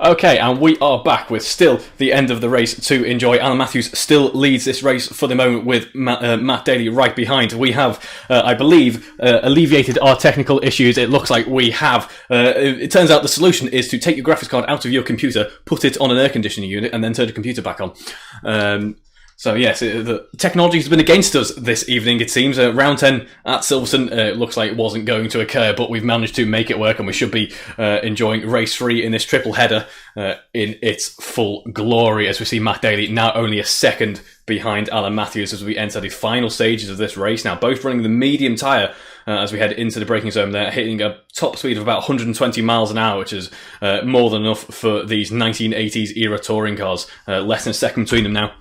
Okay, and we are back with still the end of the race to enjoy. Alan Matthews still leads this race for the moment with Matt Daly right behind. We have, I believe, alleviated our technical issues. It looks like we have. It turns out the solution is to take your graphics card out of your computer, put it on an air conditioning unit, and then turn the computer back on. So yes, the technology has been against us this evening, it seems. Round 10 at Silverstone, it looks like it wasn't going to occur, but we've managed to make it work, and we should be enjoying race 3 in this triple header in its full glory, as we see Matt Daly now only a second behind Alan Matthews as we enter the final stages of this race. Now, both running the medium tyre as we head into the braking zone. They're hitting a top speed of about 120 miles an hour, which is more than enough for these 1980s era touring cars. Less than a second between them now.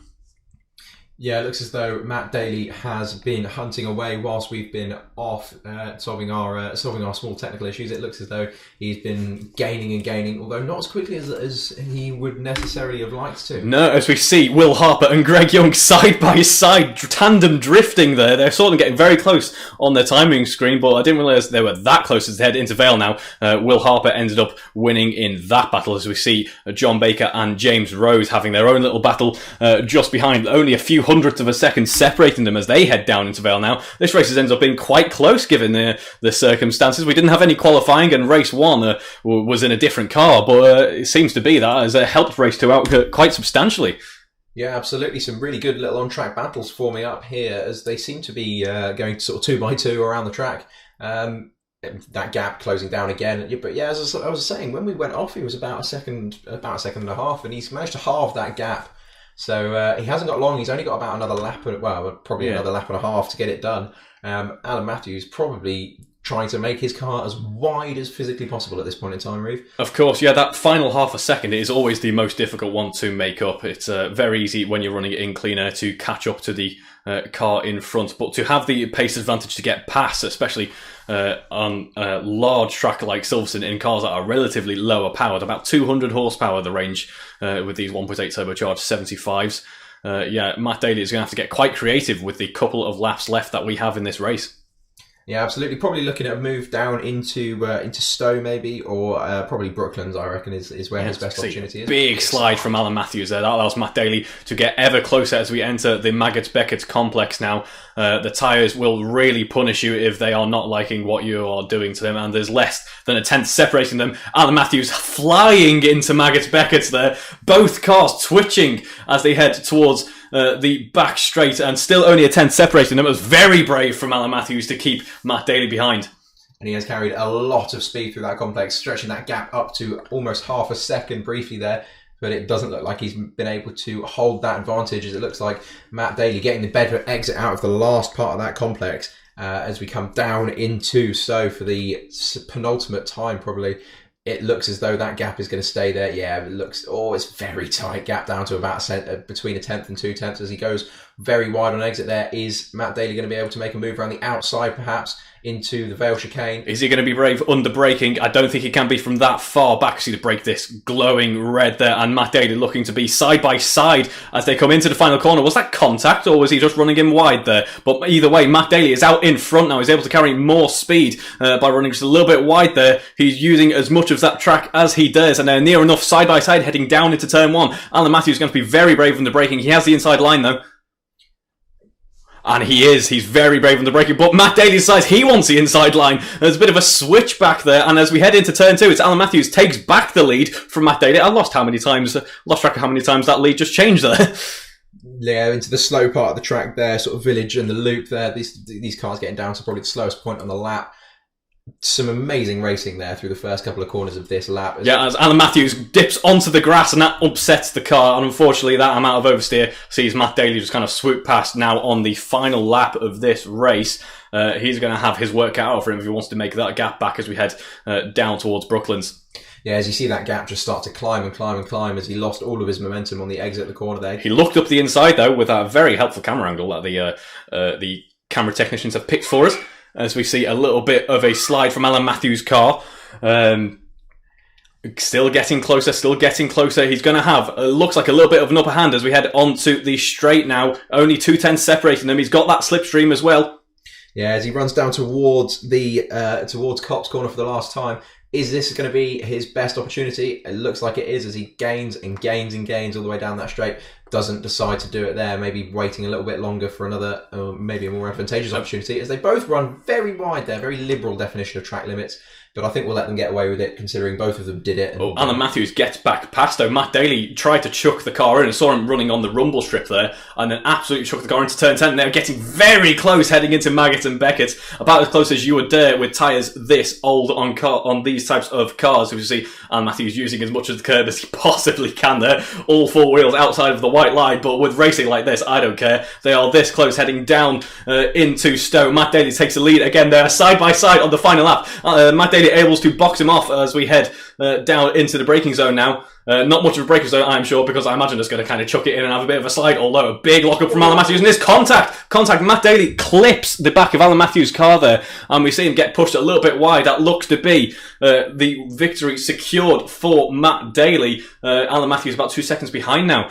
Yeah, it looks as though Matt Daly has been hunting away whilst we've been off solving our small technical issues. It looks as though he's been gaining and gaining, although not as quickly as he would necessarily have liked to. No, as we see Will Harper and Greg Young side by side, tandem drifting there. They're sort of getting very close on their timing screen, but I didn't realise they were that close as they head into Vale now. Will Harper ended up winning in that battle, as we see John Baker and James Rose having their own little battle just behind, only a few hundredths of a second separating them as they head down into Vale now. This race has ended up being quite close given the circumstances. We didn't have any qualifying, and race 1 was in a different car, but it seems to be that has helped race 2 out quite substantially. Yeah, absolutely. Some really good little on-track battles forming up here as they seem to be going sort of 2 by 2 around the track. That gap closing down again. But yeah, as I was saying, when we went off, he was about a second and a half, and he's managed to halve that gap. So he hasn't got long. He's only got about another lap, another lap and a half to get it done. Alan Matthews probably trying to make his car as wide as physically possible at this point in time, Reeve. Of course, yeah, that final half a second is always the most difficult one to make up. It's very easy when you're running it in clean air to catch up to the car in front, but to have the pace advantage to get past, especially on a large track like Silverstone in cars that are relatively lower powered, about 200 horsepower the range with these 1.8 turbocharged 75s. Matt Daly is going to have to get quite creative with the couple of laps left that we have in this race. Yeah, absolutely. Probably looking at a move down into Stowe maybe, or probably Brooklands, I reckon, is where his best opportunity is. Big slide from Alan Matthews there. That allows Matt Daly to get ever closer as we enter the Maggots-Beckett complex now. The tyres will really punish you if they are not liking what you are doing to them, and there's less than a tenth separating them. Alan Matthews flying into Maggots-Beckett there. Both cars twitching as they head towards the back straight, and still only a tenth separating them. It was very brave from Alan Matthews to keep Matt Daly behind. And he has carried a lot of speed through that complex, stretching that gap up to almost half a second briefly there. But it doesn't look like he's been able to hold that advantage, as it looks like Matt Daly getting the better exit out of the last part of that complex as we come down into Stowe for the penultimate time probably. It looks as though that gap is going to stay there. Yeah, it looks, it's very tight gap down to about between a tenth and 2 tenths as he goes very wide on exit there. Is Matt Daly going to be able to make a move around the outside perhaps into the Vale chicane? Is he going to be brave under braking? I don't think he can be from that far back. See the brake disc glowing red there, and Matt Daly looking to be side by side as they come into the final corner. Was that contact, or was he just running in wide there? But either way, Matt Daly is out in front now. He's able to carry more speed by running just a little bit wide there. He's using as much of that track as he dares, and they're near enough side by side heading down into turn 1. Alan Matthews is going to be very brave under braking. He has the inside line though. And he's very brave on the braking, but Matt Daly decides he wants the inside line. There's a bit of a switch back there, and as we head into turn 2, it's Alan Matthews takes back the lead from Matt Daly. I lost track of how many times that lead just changed there. Yeah, into the slow part of the track there, sort of village and the loop there. These cars getting down to probably the slowest point on the lap. Some amazing racing there through the first couple of corners of this lap. Yeah, as Alan Matthews dips onto the grass and that upsets the car, and unfortunately that amount of oversteer sees Matt Daly just kind of swoop past now on the final lap of this race. He's going to have his work cut out for him if he wants to make that gap back as we head down towards Brooklands. Yeah, as you see that gap just start to climb and climb and climb as he lost all of his momentum on the exit of the corner there. He looked up the inside though with a very helpful camera angle that the camera technicians have picked for us. As we see a little bit of a slide from Alan Matthews' car. Still getting closer. He's going to have, looks like a little bit of an upper hand as we head onto the straight now. Only 2 tenths separating them. He's got that slipstream as well. Yeah, as he runs down towards the towards Cops corner for the last time. Is this going to be his best opportunity? It looks like it is, as he gains and gains and gains all the way down that straight. Doesn't decide to do it there. Maybe waiting a little bit longer for another, maybe a more advantageous opportunity, as they both run very wide there. Very liberal definition of track limits. But I think we'll let them get away with it, considering both of them did it. And Alan Matthews gets back past, though. Matt Daly tried to chuck the car in and saw him running on the rumble strip there, and then absolutely chucked the car into turn 10. And they're getting very close, heading into Maggott and Beckett. About as close as you would dare with tyres this old on these types of cars. So you see Alan Matthews using as much of the curb as he possibly can there. All four wheels outside of the white line, but with racing like this, I don't care. They are this close, heading down into Stowe. Matt Daly takes the lead again there, side by side on the final lap. Matt Daly able to box him off as we head down into the braking zone now. Not much of a braking zone, I'm sure, because I imagine it's going to kind of chuck it in and have a bit of a slide, although a big lock-up from Alan Matthews, and this contact, Matt Daly clips the back of Alan Matthews' car there, and we see him get pushed a little bit wide. That looks to be the victory secured for Matt Daly. Alan Matthews about 2 seconds behind now.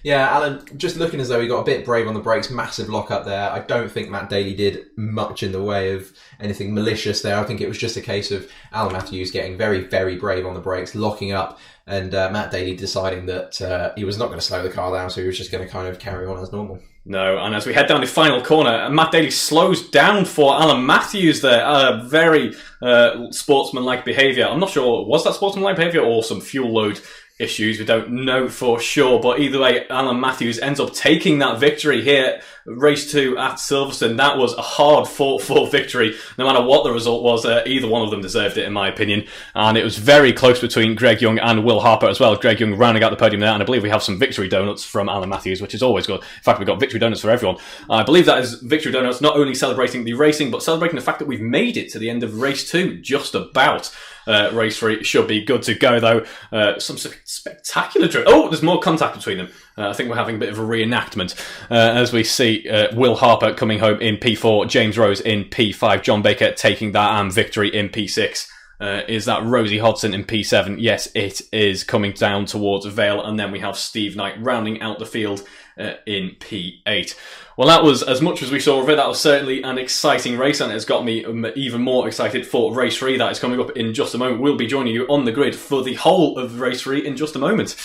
Yeah, Alan, just looking as though he got a bit brave on the brakes, massive lock up there. I don't think Matt Daly did much in the way of anything malicious there. I think it was just a case of Alan Matthews getting very, very brave on the brakes, locking up, and Matt Daly deciding that he was not going to slow the car down, so he was just going to kind of carry on as normal. No, and as we head down the final corner, Matt Daly slows down for Alan Matthews there. Very sportsmanlike behaviour. I'm not sure, was that sportsmanlike behaviour or some fuel load issues? We don't know for sure, but either way, Alan Matthews ends up taking that victory here, race 2 at Silverstone. That was a hard fought for victory. No matter what the result was, either one of them deserved it, in my opinion, and it was very close between Greg Young and Will Harper as well. Greg Young rounding out the podium there, and I believe we have some victory donuts from Alan Matthews, which is always good. In fact, we've got victory donuts for everyone. I believe that is victory donuts not only celebrating the racing, but celebrating the fact that we've made it to the end of race 2, just about. Race 3 should be good to go, though. Some spectacular Oh, there's more contact between them. I think we're having a bit of a reenactment as we see Will Harper coming home in P4, James Rose in P5, John Baker taking that victory in P6. Is that Rosie Hodson in P7? Yes, it is, coming down towards Vale, and then we have Steve Knight rounding out the field in P8. Well, that was as much as we saw of it. That was certainly an exciting race, and it's got me even more excited for race 3 that is coming up in just a moment. We'll be joining you on the grid for the whole of race 3 in just a moment.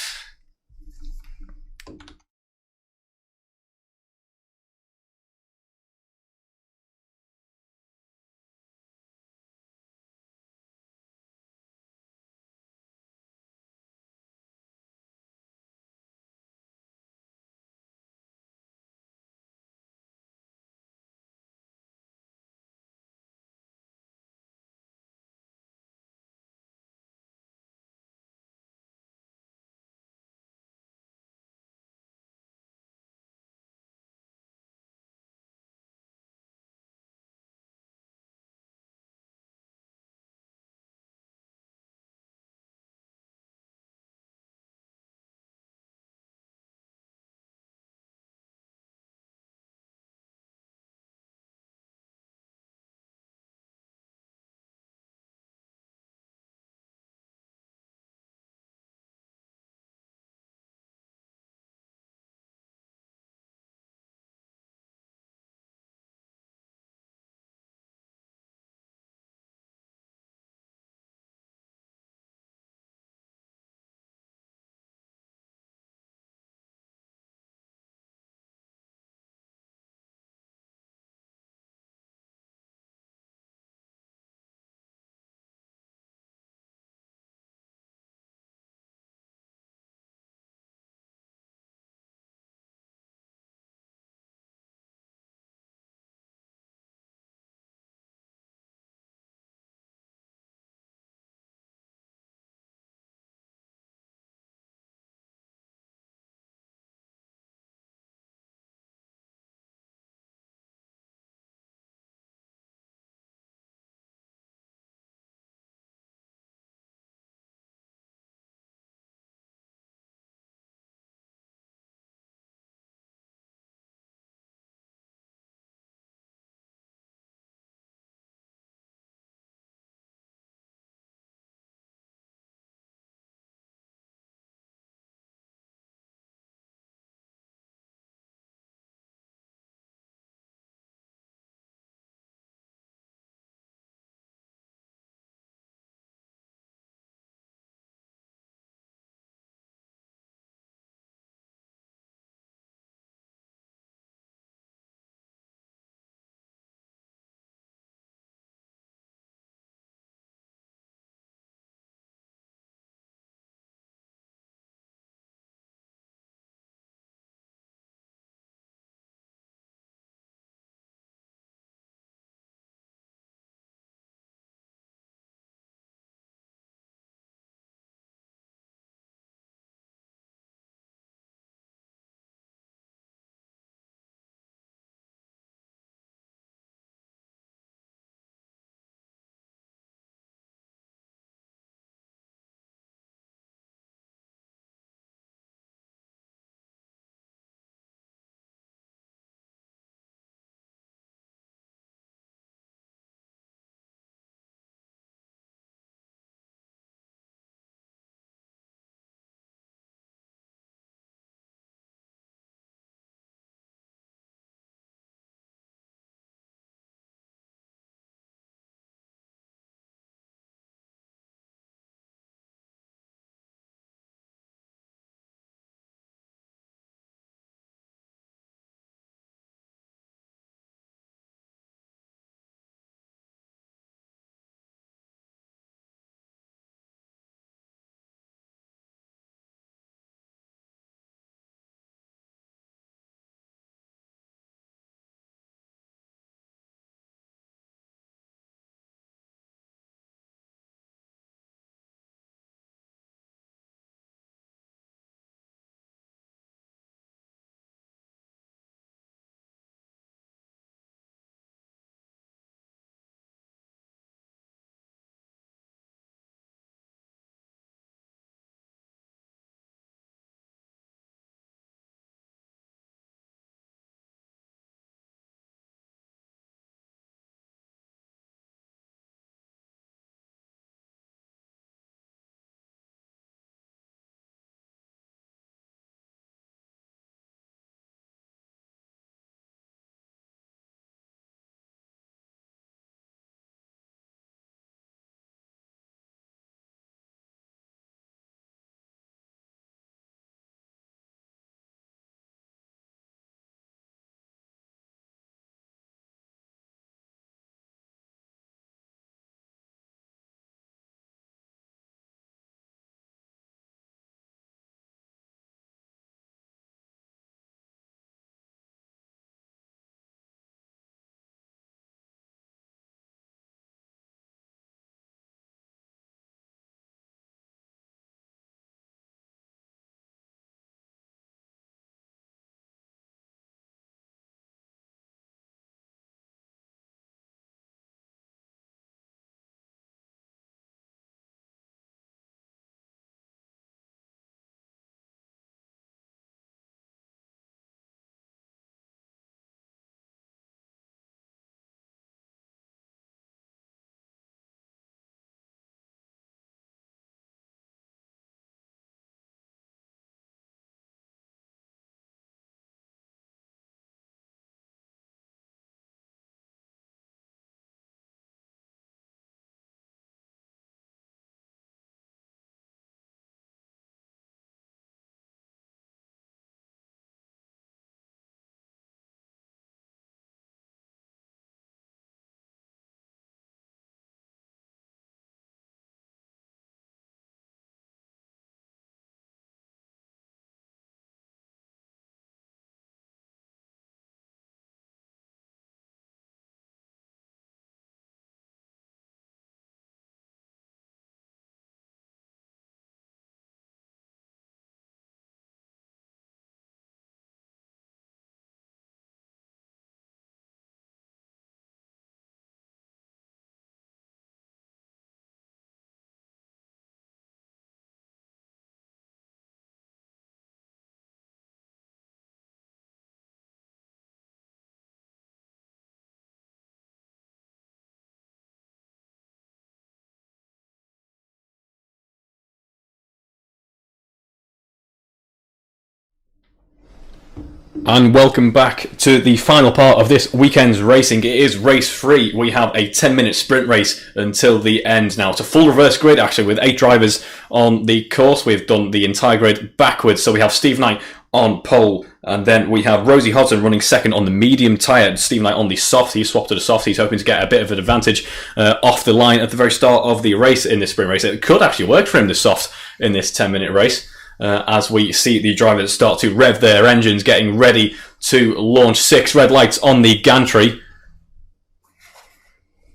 And welcome back to the final part of this weekend's racing. It is race 3. We have a 10-minute sprint race until the end now. It's a full reverse grid, actually, with 8 drivers on the course. We've done the entire grid backwards. So we have Steve Knight on pole, and then we have Rosie Hodgson running second on the medium tyre, and Steve Knight on the soft. He swapped to the soft. He's hoping to get a bit of an advantage off the line at the very start of the race in this sprint race. It could actually work for him, the soft, in this 10-minute race. As we see the drivers start to rev their engines, getting ready to launch. 6 red lights on the gantry.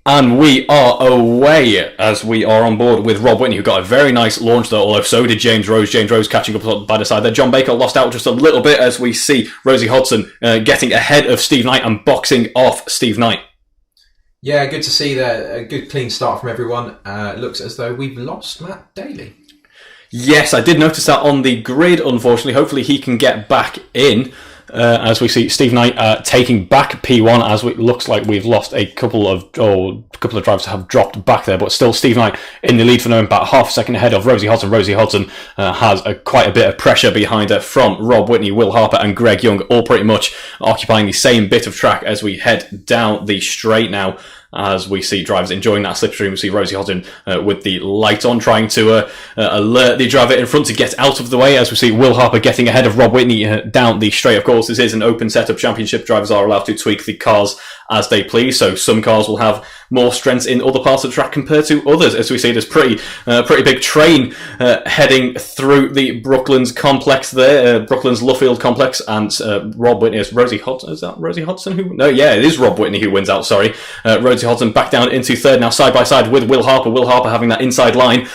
And we are away as we are on board with Rob Whitney, who got a very nice launch there, although so did James Rose. James Rose catching up by the side there. John Baker lost out just a little bit as we see Rosie Hodgson getting ahead of Steve Knight and boxing off Steve Knight. Yeah, good to see that. A good clean start from everyone. Looks as though we've lost Matt Daly. Yes, I did notice that on the grid, unfortunately. Hopefully he can get back in as we see Steve Knight taking back P1 as it looks like we've lost a couple of drivers have dropped back there, but still Steve Knight in the lead for now, about half a second ahead of Rosie Hodgson. Rosie Hodgson has quite a bit of pressure behind her from Rob Whitney, Will Harper and Greg Young, all pretty much occupying the same bit of track as we head down the straight now. As we see drivers enjoying that slipstream, we see Rosie Hodgson with the light on, trying to alert the driver in front to get out of the way. As we see Will Harper getting ahead of Rob Whitney down the straight. Of course, this is an open setup championship. Drivers are allowed to tweak the cars as they please, so some cars will have more strength in other parts of the track compared to others. As we see this pretty big train heading through the Brooklands complex there, Brooklands Luffield complex, and Rob Whitney is Rosie Hodgson. Is that Rosie Hodgson who? No, yeah, it is Rob Whitney who wins out. Sorry, Rosie Hodgson back down into third now, side by side with Will Harper. Will Harper having that inside line,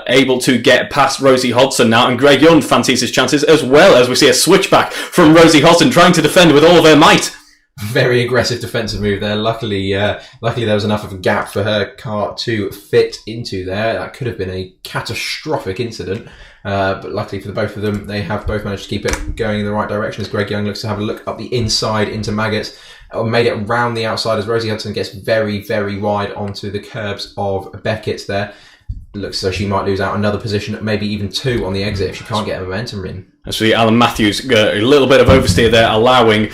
able to get past Rosie Hodgson now, and Greg Young fancies his chances as well, as we see a switchback from Rosie Hodgson trying to defend with all of her might. Very aggressive defensive move there. Luckily there was enough of a gap for her car to fit into there. That could have been a catastrophic incident, but luckily for the both of them, they have both managed to keep it going in the right direction as Greg Young looks to have a look up the inside into Maggots. Made it round the outside as Rosie Hodgson gets very, very wide onto the curbs of Beckett's there. Looks as though she might lose out another position, maybe even 2 on the exit if she can't get a momentum in. As we see Alan Matthews, a little bit of oversteer there, allowing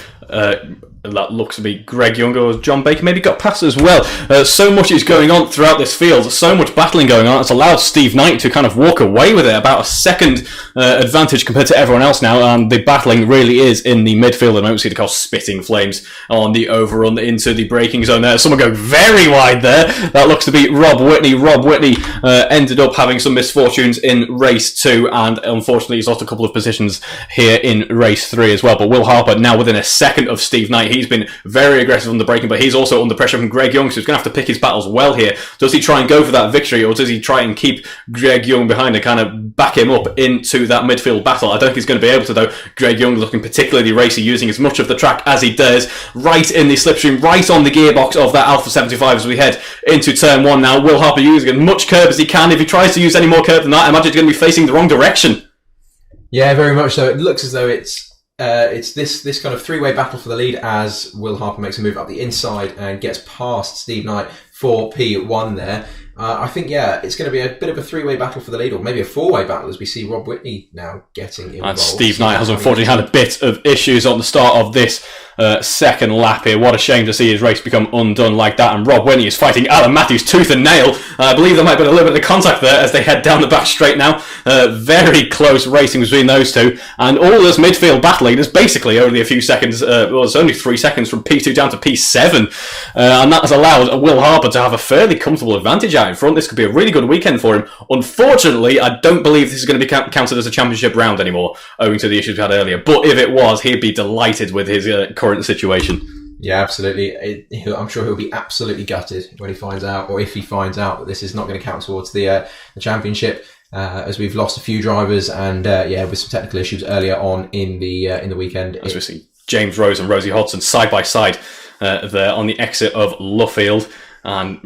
that looks to be Greg Young or John Baker maybe got past as well. So much is going on throughout this field, so much battling going on. It's allowed Steve Knight to kind of walk away with it, about a second advantage compared to everyone else now, and the battling really is in the midfield. At the moment, we see the car spitting flames on the overrun into the braking zone there. Someone going very wide there. That looks to be Rob Whitney. Rob Whitney ended up having some misfortunes in race 2, and unfortunately he's lost a couple of positions here in race 3 as well. But Will Harper now within a second of Steve Knight. He's been very aggressive on the braking, but he's also under pressure from Greg Young, so he's going to have to pick his battles well here. Does he try and go for that victory, or does he try and keep Greg Young behind and kind of back him up into that midfield battle? I don't think he's going to be able to, though. Greg Young looking particularly racy, using as much of the track as he does, right in the slipstream, right on the gearbox of that Alfa 75 as we head into turn 1 now. Will Harper using as much curb as he can. If he tries to use any more curb than that, I imagine he's going to be facing the wrong direction. Yeah, very much so. It looks as though it's this kind of 3-way battle for the lead as Will Harper makes a move up the inside and gets past Steve Knight for P1 there. I think, it's going to be a bit of a 3-way battle for the lead, or maybe a 4-way battle as we see Rob Whitney now getting involved. And Steve Knight has unfortunately had a bit of issues on the start of this second lap here. What a shame to see his race become undone like that. And Rob Whitney is fighting Alan Matthews tooth and nail. I believe there might be a little bit of contact there as they head down the back straight now. Very close racing between those two. And all this midfield battling, there's basically only a few seconds, it's only 3 seconds from P2 down to P7. And that has allowed Will Harper to have a fairly comfortable advantage out in front. This could be a really good weekend for him. Unfortunately, I don't believe this is going to be counted as a championship round anymore, owing to the issues we had earlier. But if it was, he'd be delighted with his current situation. Yeah, absolutely. I'm sure he'll be absolutely gutted when he finds out, or if he finds out, that this is not going to count towards the championship, as we've lost a few drivers and with some technical issues earlier on in the weekend. As we see James Rose and Rosie Hodgson side by side there on the exit of Luffield, and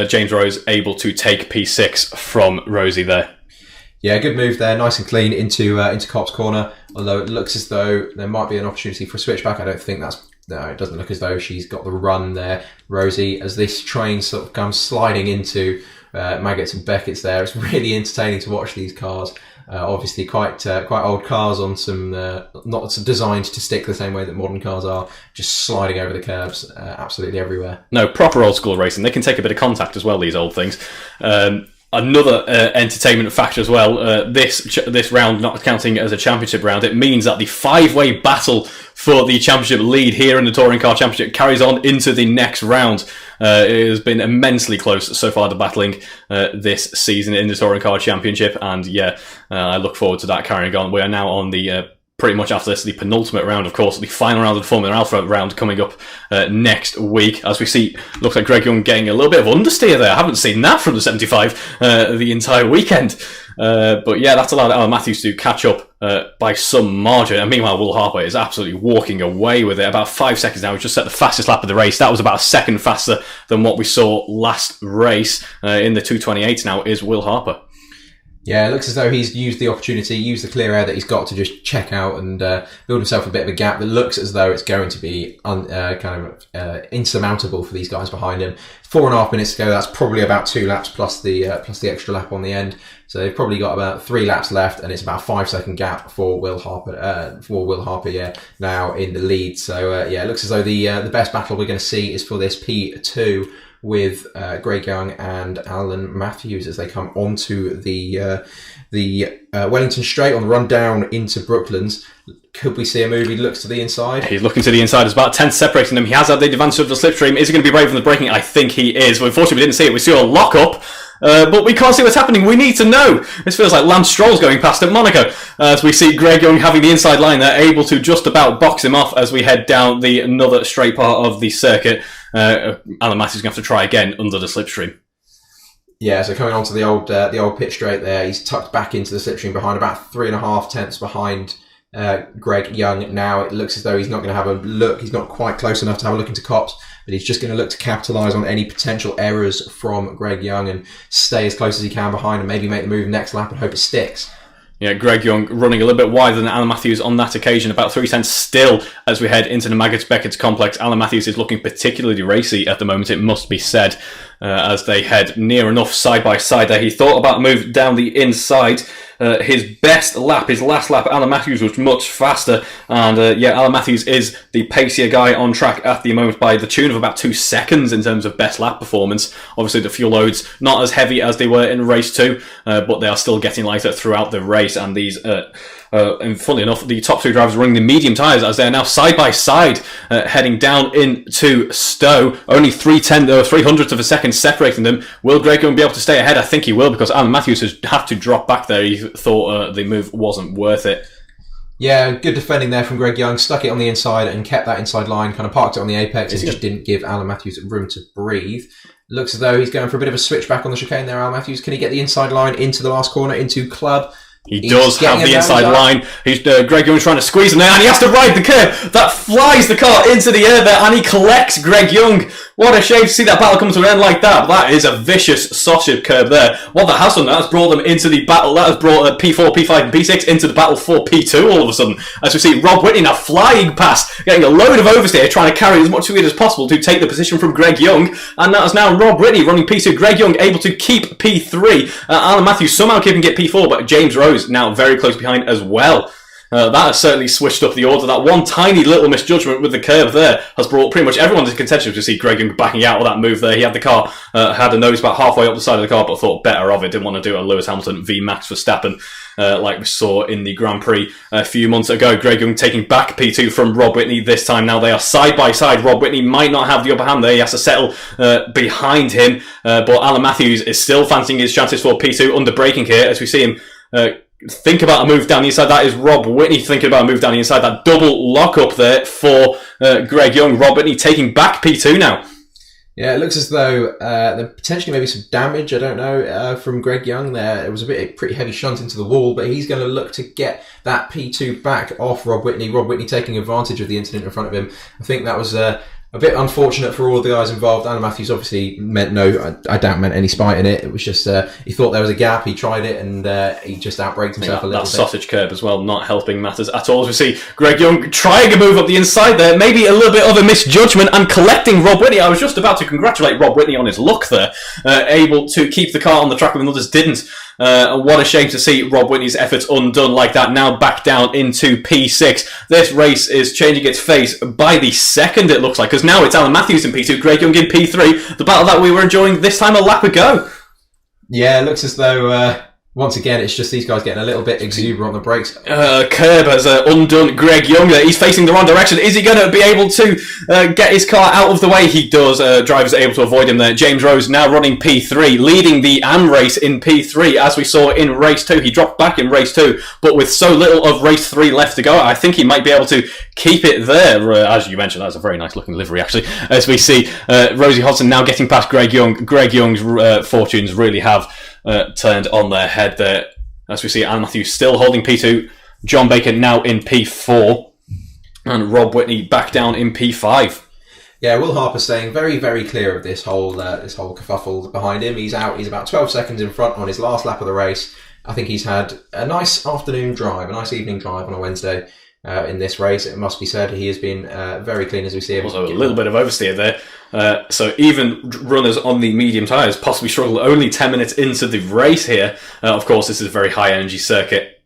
James Rose able to take P6 from Rosie there. Yeah, good move there, nice and clean into Cop's corner. Although it looks as though there might be an opportunity for a switchback. I don't think no, it doesn't look as though she's got the run there, Rosie, as this train sort of comes sliding into Maggots and Beckett's there. It's really entertaining to watch these cars Obviously quite old cars on some, not designed to stick the same way that modern cars are, just sliding over the curbs absolutely everywhere. No, proper old school racing. They can take a bit of contact as well, these old things. Another entertainment factor as well, this round not counting as a championship round, it means that the 5-way battle for the championship lead here in the Touring Car Championship carries on into the next round. It has been immensely close so far, the battling this season in the Touring Car Championship, and I look forward to that carrying on. We are now on the pretty much after this, the penultimate round, of course, the final round of the Formula Alpha round coming up next week. As we see, looks like Greg Young getting a little bit of understeer there. I haven't seen that from the 75 the entire weekend. But yeah, that's allowed Alan Matthews to catch up by some margin. And meanwhile, Will Harper is absolutely walking away with it. About 5 seconds now. He's just set the fastest lap of the race. That was about a second faster than what we saw last race. In the 2:28 now is Will Harper. Yeah, it looks as though he's used the opportunity, used the clear air that he's got to just check out and build himself a bit of a gap that looks as though it's going to be insurmountable for these guys behind him. 4.5 minutes to go. That's probably about 2 laps plus the extra lap on the end. So they've probably got about 3 laps left, and it's about a 5-second gap for Will Harper. Now in the lead. So it looks as though the best battle we're going to see is for this P2. With Greg Young and Alan Matthews as they come onto the Wellington Straight on the run down into Brooklands. Could we see a move? He looks to the inside. He's looking to the inside. There's about 10 separating them. He has had the advantage of the slipstream. Is he going to be brave in the braking? I think he is. Well, unfortunately, we didn't see it. We saw a lock-up. But we can't see what's happening. We need to know. This feels like Lance Stroll's going past at Monaco. As we see Greg Young having the inside line there, able to just about box him off as we head down another straight part of the circuit. Alan Matthews is going to have to try again under the slipstream. Yeah, so coming onto the old pit straight there, he's tucked back into the slipstream behind, about 3.5 tenths behind Greg Young. Now it looks as though he's not going to have a look. He's not quite close enough to have a look into Copse, but he's just going to look to capitalise on any potential errors from Greg Young and stay as close as he can behind and maybe make the move next lap and hope it sticks. Yeah, Greg Young running a little bit wider than Alan Matthews on that occasion, about 3 tenths still as we head into the Maggots-Beckett complex. Alan Matthews is looking particularly racy at the moment, it must be said, as they head near enough side by side there. He thought about a move down the inside. His best lap, his last lap, Alan Matthews was much faster, and Alan Matthews is the pacier guy on track at the moment by the tune of about 2 seconds in terms of best lap performance. Obviously the fuel loads not as heavy as they were in race 2, but they are still getting lighter throughout the race, and these and funnily enough, the top 2 drivers are running the medium tyres as they are now side by side heading down into Stowe. Only 300th of a second separating them. Will Greg Young be able to stay ahead? I think he will, because Alan Matthews has had to drop back there. He thought the move wasn't worth it. Yeah, good defending there from Greg Young. Stuck it on the inside and kept that inside line, kind of parked it on the apex and just didn't give Alan Matthews room to breathe. Looks as though he's going for a bit of a switchback on the chicane there, Alan Matthews. Can he get the inside line into the last corner, into Club? He does have the inside line. Greg Young is trying to squeeze him there, and he has to ride the curb. That flies the car into the air there, and he collects Greg Young. What a shame to see that battle come to an end like that. That is a vicious sausage curb there. What that has done, that has brought them into the battle. That has brought P4, P5 and P6 into the battle for P2 all of a sudden. As we see Rob Whitney now flying past, getting a load of oversteer, trying to carry as much speed as possible to take the position from Greg Young. And that is now Rob Whitney running P2. Greg Young able to keep P3. Alan Matthews somehow keeping it P4, but James Rose now very close behind as well. That has certainly switched up the order. That one tiny little misjudgment with the curb there has brought pretty much everyone into contention to see Greg Young backing out of that move there. He had the car, had a nose about halfway up the side of the car, but thought better of it. Didn't want to do a Lewis Hamilton v Max Verstappen like we saw in the Grand Prix a few months ago. Greg Young taking back P2 from Rob Whitney this time. Now they are side by side. Rob Whitney might not have the upper hand there. He has to settle behind him. But Alan Matthews is still fancying his chances for P2 under braking here as we see him think about a move down the inside. That is Rob Whitney thinking about a move down the inside. That double lock up there for Greg Young. Rob Whitney taking back P2 now. Yeah, it looks as though there potentially maybe some damage, I don't know, from Greg Young there. It was a pretty heavy shunt into the wall, but he's going to look to get that P2 back off Rob Whitney. Rob Whitney taking advantage of the incident in front of him. I think that was A bit unfortunate for all the guys involved. Alan Matthews obviously I doubt meant any spite in it. It was just, he thought there was a gap, he tried it, and he just outbraked himself a little bit. That sausage curb as well, not helping matters at all. As we see Greg Young trying a move up the inside there, maybe a little bit of a misjudgment, and collecting Rob Whitney. I was just about to congratulate Rob Whitney on his luck there, able to keep the car on the track when others didn't. What a shame to see Rob Whitney's efforts undone like that. Now back down into P6. This race is changing its face by the second, it looks like, because now it's Alan Matthews in P2, Greg Young in P3. The battle that we were enjoying this time a lap ago. Yeah, it looks as though once again it's just these guys getting a little bit exuberant on the brakes. Curb has undone Greg Young there. He's facing the wrong direction. Is he going to be able to get his car out of the way? He does. Drivers are able to avoid him there. James Rose now running P3, leading the AM race in P3, as we saw in race 2. He dropped back in race 2, but with so little of race 3 left to go, I think he might be able to keep it there. As you mentioned, that's a very nice looking livery, actually. As we see Rosie Hodgson now getting past Greg Young. Greg Young's fortunes really have turned on their head there. As we see Alan Matthews still holding P2, John Baker now in P4, and Rob Whitney back down in P5. Yeah, Will Harper staying very, very clear of this whole kerfuffle behind him. He's out. He's about 12 seconds in front on his last lap of the race. I think he's had a nice afternoon drive, a nice evening drive on a Wednesday in this race. It must be said he has been very clean as we see him. Also a little bit of oversteer there. So even runners on the medium tyres possibly struggle only 10 minutes into the race here. Of course, this is a very high energy circuit.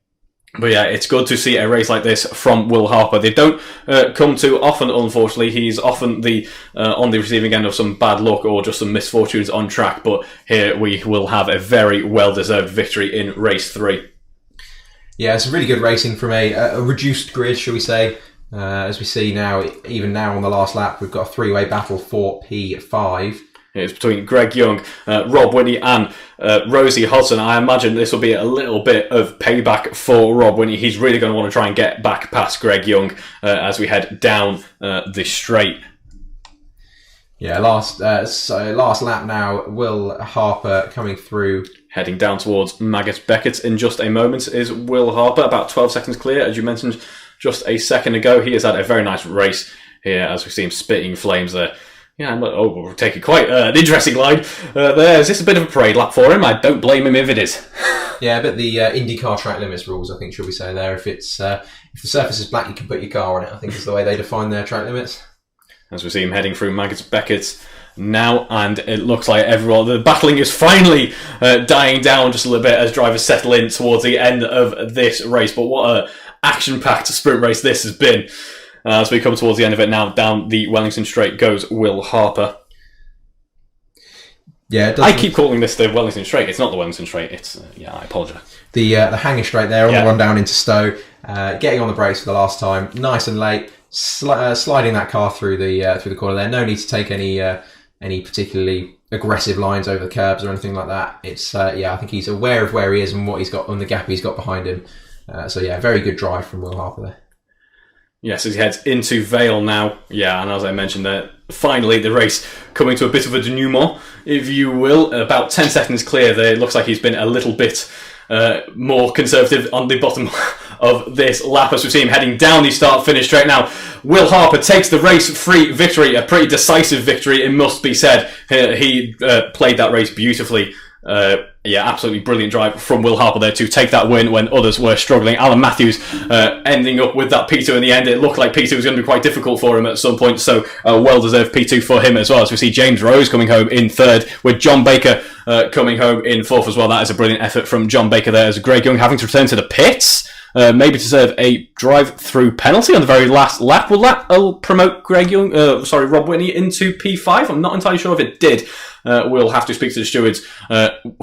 But yeah, it's good to see a race like this from Will Harper. They don't come too often, unfortunately. He's often on the receiving end of some bad luck or just some misfortunes on track. But here we will have a very well-deserved victory in race 3. Yeah, it's really good racing from a reduced grid, shall we say. As we see now, even now on the last lap, we've got a three-way battle for P5. It's between Greg Young, Rob Whitney and Rosie Hodgson. I imagine this will be a little bit of payback for Rob Whitney. He's really going to want to try and get back past Greg Young as we head down the straight. Yeah, last lap now, Will Harper coming through. Heading down towards Magus Beckett in just a moment is Will Harper, about 12 seconds clear, as you mentioned just a second ago. He has had a very nice race here as we see him spitting flames there. Yeah, we're taking quite an interesting line there. Is this a bit of a parade lap for him? I don't blame him if it is. Yeah, but the IndyCar track limits rules, I think, should we say there. If the surface is black, you can put your car on it, I think is the way they define their track limits. As we see him heading through Magus Beckett now, and it looks like the battling is finally dying down just a little bit as drivers settle in towards the end of this race. But what a action-packed sprint race this has been. As we come towards the end of it now, down the Wellington Straight goes Will Harper. Yeah, I keep calling this the Wellington Straight. It's not the Wellington Straight. It's I apologise. The Hanger Straight there on the run down into Stowe, getting on the brakes for the last time, nice and late, sliding that car through the corner there. No need to take any particularly aggressive lines over the curbs or anything like that. It's I think he's aware of where he is and what he's got on the gap he's got behind him. So yeah, very good drive from Will Harper there. Yes, as he heads into Vale now. Yeah, and as I mentioned there, finally the race coming to a bit of a denouement, if you will. About 10 seconds clear there. It looks like he's been a little bit more conservative on the bottom of this lap as we see him heading down the start-finish straight now. Will Harper takes the race-free victory, a pretty decisive victory, it must be said. He played that race beautifully. Absolutely brilliant drive from Will Harper there to take that win when others were struggling. Alan Matthews ending up with that P2 in the end. It looked like P2 was going to be quite difficult for him at some point, so well-deserved P2 for him as well. As we see James Rose coming home in third, with John Baker coming home in fourth as well. That is a brilliant effort from John Baker there, as Greg Young having to return to the pits. Maybe to serve a drive-through penalty on the very last lap. Will that promote Rob Whitney into P5? I'm not entirely sure if it did. We'll have to speak to the stewards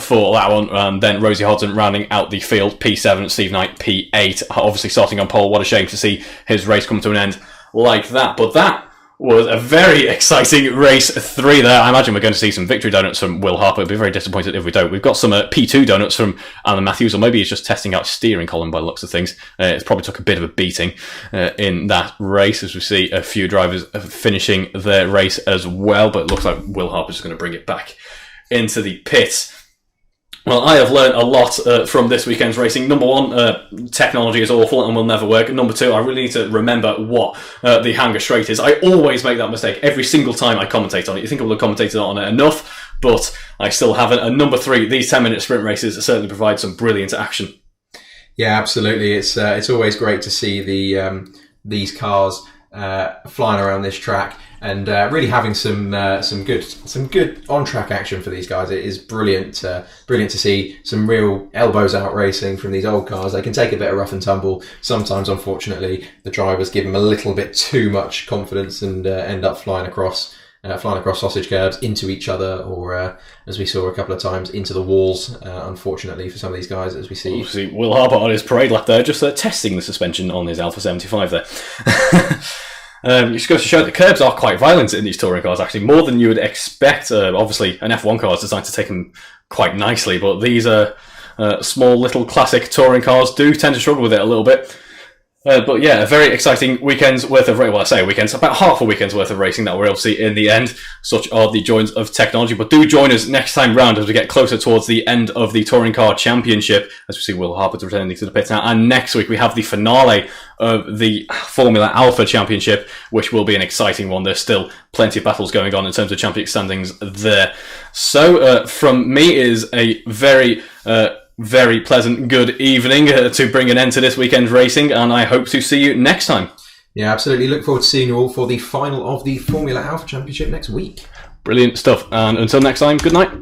for that one. And then Rosie Hodgson rounding out the field, P7, Steve Knight, P8. Obviously starting on pole. What a shame to see his race come to an end like that. But that was a very exciting race 3 there. I imagine we're going to see some victory donuts from Will Harper. I'd be very disappointed if we don't. We've got some P2 donuts from Alan Matthews, or maybe he's just testing out steering column by the looks of things. It's probably took a bit of a beating in that race, as we see a few drivers finishing their race as well, but it looks like Will Harper's going to bring it back into the pits. Well, I have learned a lot from this weekend's racing. Number one, technology is awful and will never work. Number two, I really need to remember what the Hanger Straight is. I always make that mistake every single time I commentate on it. You think I will have commentated on it enough, but I still haven't. And number three, these 10-minute sprint races certainly provide some brilliant action. Yeah, absolutely. It's always great to see these cars flying around this track and really having some good on track action for these guys. It is brilliant to see some real elbows out racing from these old cars. They can take a bit of rough and tumble. Sometimes, unfortunately, the drivers give them a little bit too much confidence and end up flying across sausage curbs into each other, or as we saw a couple of times, into the walls. Unfortunately for some of these guys, as we see. We'll see Will Harper on his parade lap there, just testing the suspension on his Alfa 75 there. It just goes to show that curbs are quite violent in these touring cars, actually, more than you would expect. Obviously, an F1 car is designed to take them quite nicely, but these small little classic touring cars do tend to struggle with it a little bit. But yeah, a very exciting weekend's worth of racing. Well, I say weekends, about half a weekend's worth of racing that we're able to see in the end. Such are the joys of technology. But do join us next time round as we get closer towards the end of the Touring Car Championship, as we see Will Harper returning to the pits now. And next week we have the finale of the Formula Alfa Championship, which will be an exciting one. There's still plenty of battles going on in terms of championship standings there. So from me is a very pleasant good evening to bring an end to this weekend's racing, and I hope to see you next time. Yeah, absolutely. Look forward to seeing you all for the final of the Formula Alfa Championship next week. Brilliant stuff. And until next time, good night.